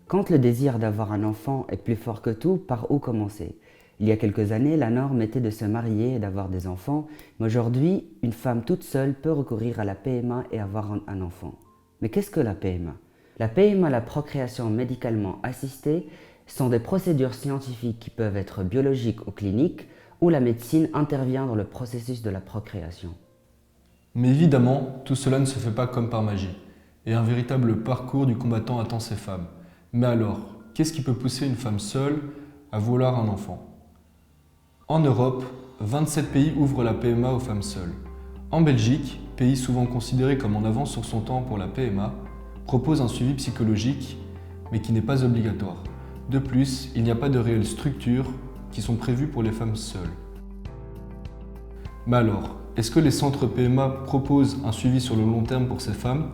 Quand le désir d'avoir un enfant est plus fort que tout, par où commencer? Il y a quelques années, la norme était de se marier et d'avoir des enfants, mais aujourd'hui, une femme toute seule peut recourir à la PMA et avoir un enfant. Mais qu'est-ce que la PMA? La PMA, la procréation médicalement assistée, sont des procédures scientifiques qui peuvent être biologiques ou cliniques, où la médecine intervient dans le processus de la procréation. Mais évidemment, tout cela ne se fait pas comme par magie, et un véritable parcours du combattant attend ces femmes. Mais alors, qu'est-ce qui peut pousser une femme seule à vouloir un enfant? En Europe, 27 pays ouvrent la PMA aux femmes seules. En Belgique, pays souvent considéré comme en avance sur son temps pour la PMA, propose un suivi psychologique, mais qui n'est pas obligatoire. De plus, il n'y a pas de réelles structures qui sont prévues pour les femmes seules. Mais alors, est-ce que les centres PMA proposent un suivi sur le long terme pour ces femmes?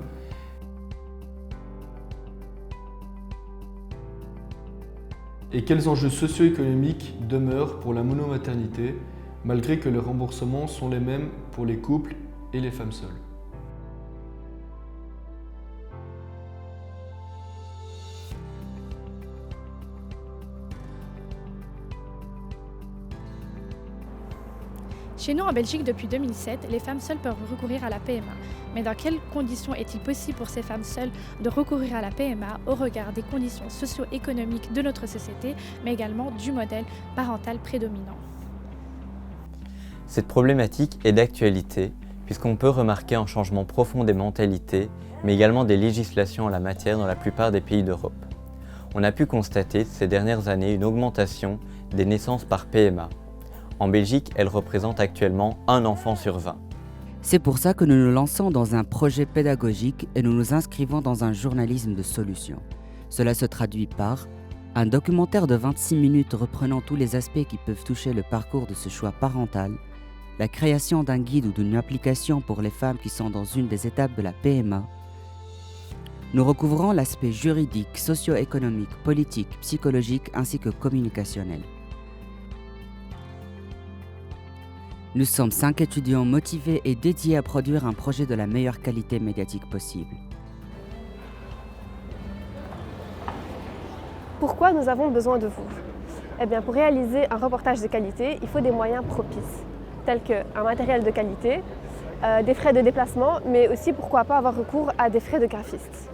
Et quels enjeux socio-économiques demeurent pour la monomaternité, malgré que les remboursements sont les mêmes pour les couples et les femmes seules? Chez nous en Belgique depuis 2007, les femmes seules peuvent recourir à la PMA. Mais dans quelles conditions est-il possible pour ces femmes seules de recourir à la PMA au regard des conditions socio-économiques de notre société, mais également du modèle parental prédominant? Cette problématique est d'actualité puisqu'on peut remarquer un changement profond des mentalités, mais également des législations en la matière dans la plupart des pays d'Europe. On a pu constater ces dernières années une augmentation des naissances par PMA. En Belgique, elle représente actuellement un enfant sur 20. C'est pour ça que nous nous lançons dans un projet pédagogique et nous nous inscrivons dans un journalisme de solutions. Cela se traduit par un documentaire de 26 minutes reprenant tous les aspects qui peuvent toucher le parcours de ce choix parental, la création d'un guide ou d'une application pour les femmes qui sont dans une des étapes de la PMA. Nous recouvrons l'aspect juridique, socio-économique, politique, psychologique ainsi que communicationnel. Nous sommes 5 étudiants motivés et dédiés à produire un projet de la meilleure qualité médiatique possible. Pourquoi nous avons besoin de vous? Eh bien, pour réaliser un reportage de qualité, il faut des moyens propices, tels qu'un matériel de qualité, des frais de déplacement, mais aussi pourquoi pas avoir recours à des frais de graphiste.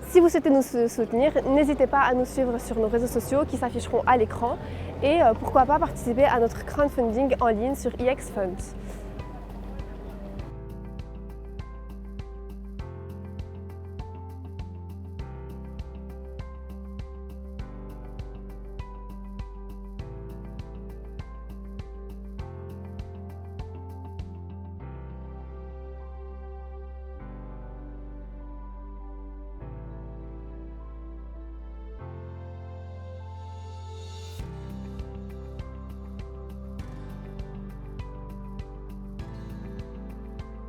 Si vous souhaitez nous soutenir, n'hésitez pas à nous suivre sur nos réseaux sociaux qui s'afficheront à l'écran et pourquoi pas participer à notre crowdfunding en ligne sur EX Funds.